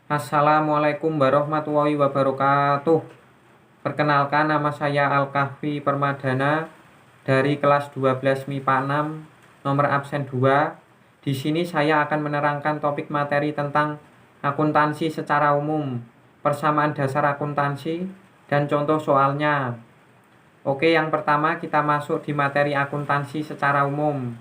Assalamualaikum warahmatullahi wabarakatuh. Perkenalkan, nama saya Al-Kahfi Permadana dari kelas 12 MIPA 6, nomor absen 2. Di sini saya akan menerangkan topik materi tentang akuntansi secara umum, persamaan dasar akuntansi, dan contoh soalnya. Oke, yang pertama kita masuk di materi akuntansi secara umum.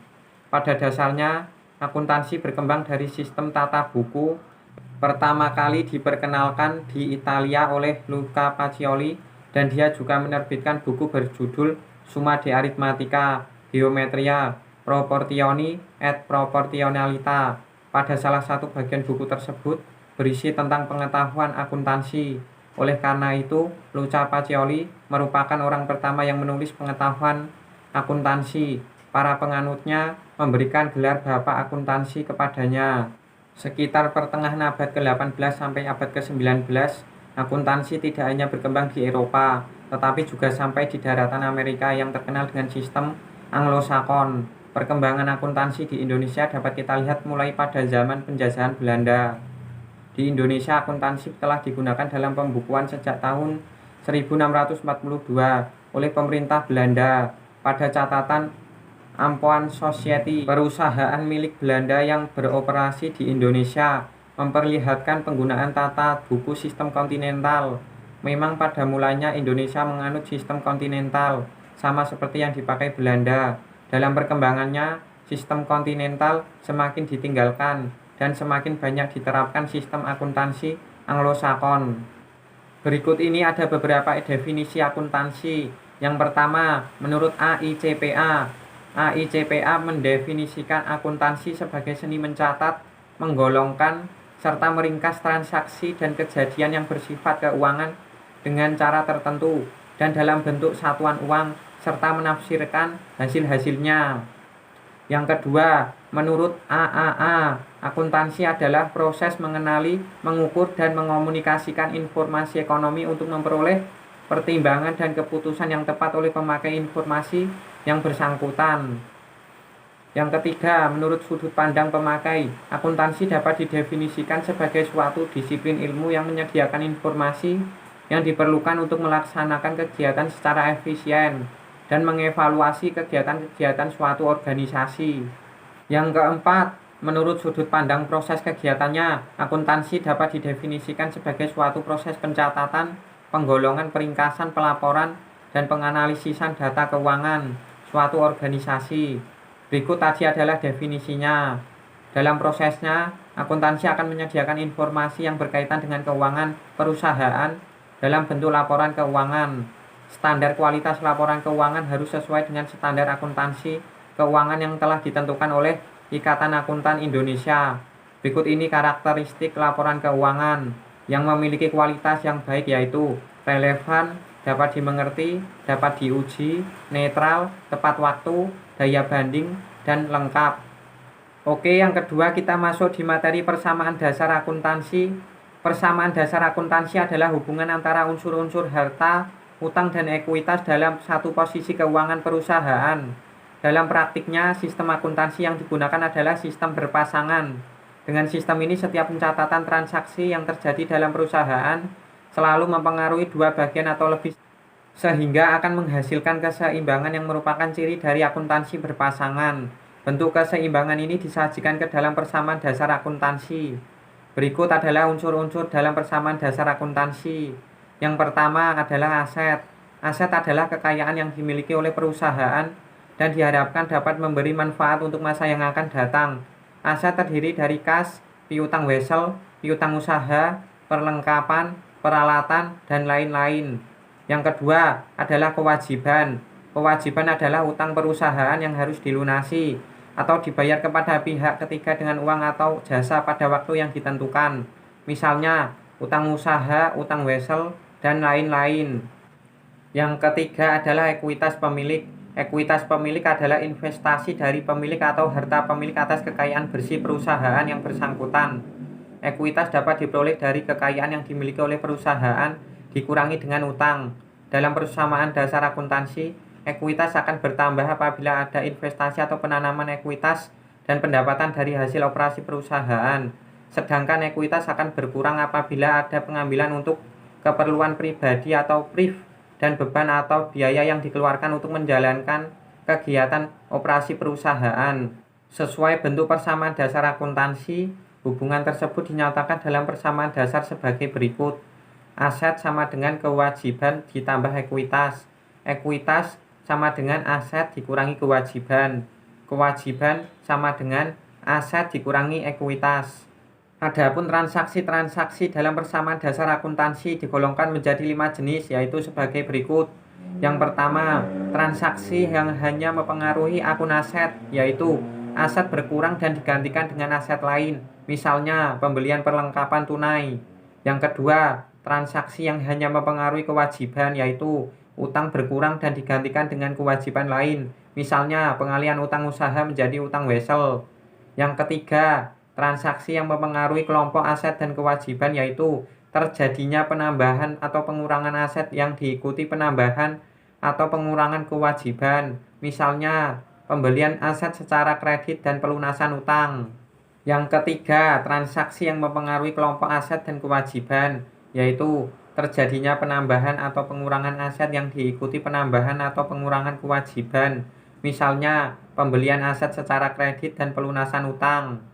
Pada dasarnya, akuntansi berkembang dari sistem tata buku. Pertama kali diperkenalkan di Italia oleh Luca Pacioli, dan dia juga menerbitkan buku berjudul Summa de Arithmetica, Geometria, Proportioni et Proportionalita. Pada salah satu bagian buku tersebut berisi tentang pengetahuan akuntansi. Oleh karena itu, Luca Pacioli merupakan orang pertama yang menulis pengetahuan akuntansi. Para penganutnya memberikan gelar Bapak Akuntansi kepadanya. Sekitar pertengahan abad ke-18 sampai abad ke-19, akuntansi tidak hanya berkembang di Eropa, tetapi juga sampai di daratan Amerika yang terkenal dengan sistem Anglo-Sakon. Perkembangan akuntansi di Indonesia dapat kita lihat mulai pada zaman penjajahan Belanda. Di Indonesia, akuntansi telah digunakan dalam pembukuan sejak tahun 1642 oleh pemerintah Belanda. Pada catatan Ampoan Society, perusahaan milik Belanda yang beroperasi di Indonesia, memperlihatkan penggunaan tata buku sistem kontinental. Memang pada mulanya Indonesia menganut sistem kontinental, sama seperti yang dipakai Belanda. Dalam perkembangannya, sistem kontinental semakin ditinggalkan dan semakin banyak diterapkan sistem akuntansi Anglo-Sakon. Berikut ini ada beberapa definisi akuntansi. Yang pertama, menurut AICPA. AICPA mendefinisikan akuntansi sebagai seni mencatat, menggolongkan, serta meringkas transaksi dan kejadian yang bersifat keuangan dengan cara tertentu dan dalam bentuk satuan uang, serta menafsirkan hasil-hasilnya. Yang kedua, menurut AAA, akuntansi adalah proses mengenali, mengukur, dan mengomunikasikan informasi ekonomi untuk memperoleh pertimbangan dan keputusan yang tepat oleh pemakai informasi yang bersangkutan. Yang ketiga, menurut sudut pandang pemakai, akuntansi dapat didefinisikan sebagai suatu disiplin ilmu yang menyediakan informasi yang diperlukan untuk melaksanakan kegiatan secara efisien dan mengevaluasi kegiatan-kegiatan suatu organisasi. Yang keempat, menurut sudut pandang proses kegiatannya, akuntansi dapat didefinisikan sebagai suatu proses pencatatan, penggolongan, peringkasan, pelaporan, dan penganalisisan data keuangan suatu organisasi. Berikut tadi adalah definisinya. Dalam prosesnya, akuntansi akan menyediakan informasi yang berkaitan dengan keuangan perusahaan dalam bentuk laporan keuangan. Standar kualitas laporan keuangan harus sesuai dengan standar akuntansi keuangan yang telah ditentukan oleh Ikatan Akuntan Indonesia. Berikut ini karakteristik laporan keuangan yang memiliki kualitas yang baik, yaitu relevan, dapat dimengerti, dapat diuji, netral, tepat waktu, daya banding, dan lengkap. Oke, yang kedua kita masuk di materi persamaan dasar akuntansi. Persamaan dasar akuntansi adalah hubungan antara unsur-unsur harta, utang, dan ekuitas dalam satu posisi keuangan perusahaan. Dalam praktiknya, sistem akuntansi yang digunakan adalah sistem berpasangan. Dengan sistem ini, setiap pencatatan transaksi yang terjadi dalam perusahaan selalu mempengaruhi dua bagian atau lebih, sehingga akan menghasilkan keseimbangan yang merupakan ciri dari akuntansi berpasangan. Bentuk keseimbangan ini disajikan ke dalam persamaan dasar akuntansi. Berikut adalah unsur-unsur dalam persamaan dasar akuntansi. Yang pertama adalah aset. Aset adalah kekayaan yang dimiliki oleh perusahaan dan diharapkan dapat memberi manfaat untuk masa yang akan datang. Aset terdiri dari kas, piutang wesel, piutang usaha, perlengkapan, peralatan, dan lain-lain. Yang kedua adalah kewajiban. Kewajiban adalah utang perusahaan yang harus dilunasi atau dibayar kepada pihak ketiga dengan uang atau jasa pada waktu yang ditentukan. Misalnya, utang usaha, utang wesel, dan lain-lain. Yang ketiga adalah ekuitas pemilik. Ekuitas pemilik adalah investasi dari pemilik atau harta pemilik atas kekayaan bersih perusahaan yang bersangkutan. Ekuitas dapat diperoleh dari kekayaan yang dimiliki oleh perusahaan dikurangi dengan utang. Dalam persamaan dasar akuntansi, ekuitas akan bertambah apabila ada investasi atau penanaman ekuitas dan pendapatan dari hasil operasi perusahaan. sedangkan ekuitas akan berkurang apabila ada pengambilan untuk keperluan pribadi atau priv dan beban atau biaya yang dikeluarkan untuk menjalankan kegiatan operasi perusahaan. Sesuai bentuk persamaan dasar akuntansi, hubungan tersebut dinyatakan dalam persamaan dasar sebagai berikut. Aset sama dengan kewajiban ditambah ekuitas. Ekuitas sama dengan aset dikurangi kewajiban. Kewajiban sama dengan aset dikurangi ekuitas. Adapun transaksi-transaksi dalam persamaan dasar akuntansi digolongkan menjadi 5 jenis, yaitu sebagai berikut. Yang pertama, transaksi yang hanya mempengaruhi akun aset, yaitu aset berkurang dan digantikan dengan aset lain, misalnya pembelian perlengkapan tunai. Yang kedua, transaksi yang hanya mempengaruhi kewajiban, yaitu utang berkurang dan digantikan dengan kewajiban lain, misalnya pengalihan utang usaha menjadi utang wesel. Yang ketiga, transaksi yang mempengaruhi kelompok aset dan kewajiban, yaitu terjadinya penambahan atau pengurangan aset yang diikuti penambahan atau pengurangan kewajiban, misalnya pembelian aset secara kredit dan pelunasan utang. Yang ketiga, transaksi yang mempengaruhi kelompok aset dan kewajiban, yaitu terjadinya penambahan atau pengurangan aset yang diikuti penambahan atau pengurangan kewajiban, misalnya pembelian aset secara kredit dan pelunasan utang.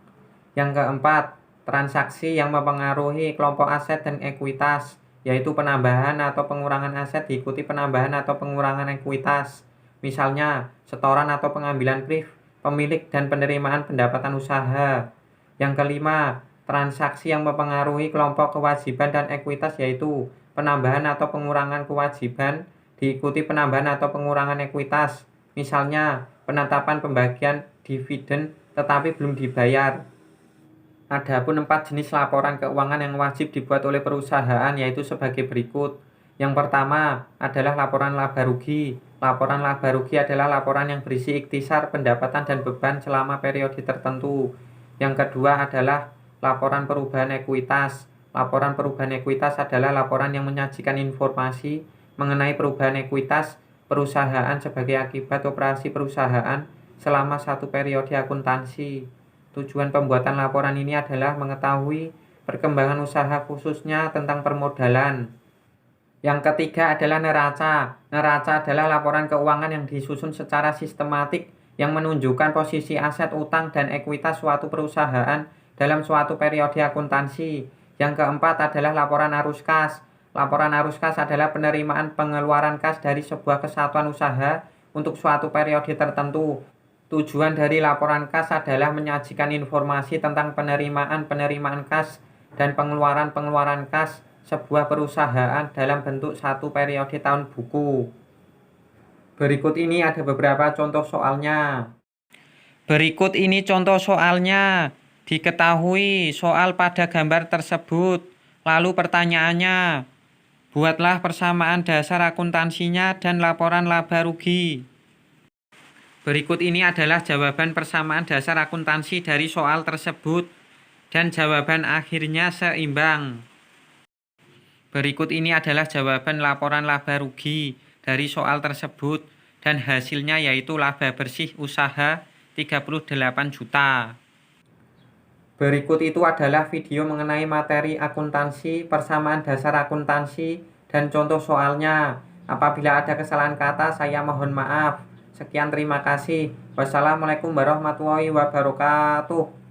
Yang keempat, transaksi yang mempengaruhi kelompok aset dan ekuitas, yaitu penambahan atau pengurangan aset diikuti penambahan atau pengurangan ekuitas, misalnya setoran atau pengambilan priv, pemilik dan penerimaan pendapatan usaha. Yang kelima, transaksi yang mempengaruhi kelompok kewajiban dan ekuitas, yaitu penambahan atau pengurangan kewajiban diikuti penambahan atau pengurangan ekuitas, misalnya penetapan pembagian dividen tetapi belum dibayar. Adapun 4 jenis laporan keuangan yang wajib dibuat oleh perusahaan, yaitu sebagai berikut. Yang pertama adalah laporan laba rugi. Laporan laba rugi adalah laporan yang berisi ikhtisar pendapatan dan beban selama periode tertentu. Yang kedua adalah laporan perubahan ekuitas. Laporan perubahan ekuitas adalah laporan yang menyajikan informasi mengenai perubahan ekuitas perusahaan sebagai akibat operasi perusahaan selama satu periode akuntansi. Tujuan pembuatan laporan ini adalah mengetahui perkembangan usaha khususnya tentang permodalan. Yang ketiga adalah neraca. Neraca adalah laporan keuangan yang disusun secara sistematik yang menunjukkan posisi aset, utang, dan ekuitas suatu perusahaan dalam suatu periode akuntansi. Yang keempat adalah laporan arus kas. Laporan arus kas adalah penerimaan pengeluaran kas dari sebuah kesatuan usaha untuk suatu periode tertentu. Tujuan dari laporan kas adalah menyajikan informasi tentang penerimaan kas dan pengeluaran kas sebuah perusahaan dalam bentuk satu periode tahun buku. Berikut ini ada beberapa contoh soalnya. Berikut ini contoh soalnya. Diketahui soal pada gambar tersebut. Lalu pertanyaannya, buatlah persamaan dasar akuntansinya dan laporan laba rugi. Berikut ini adalah jawaban persamaan dasar akuntansi dari soal tersebut dan jawaban akhirnya seimbang. Berikut ini adalah jawaban laporan laba rugi dari soal tersebut dan hasilnya yaitu laba bersih usaha 38 juta. Berikut itu adalah video mengenai materi akuntansi, persamaan dasar akuntansi, dan contoh soalnya. Apabila ada kesalahan kata, saya mohon maaf. Sekian, terima kasih. Wassalamualaikum warahmatullahi wabarakatuh.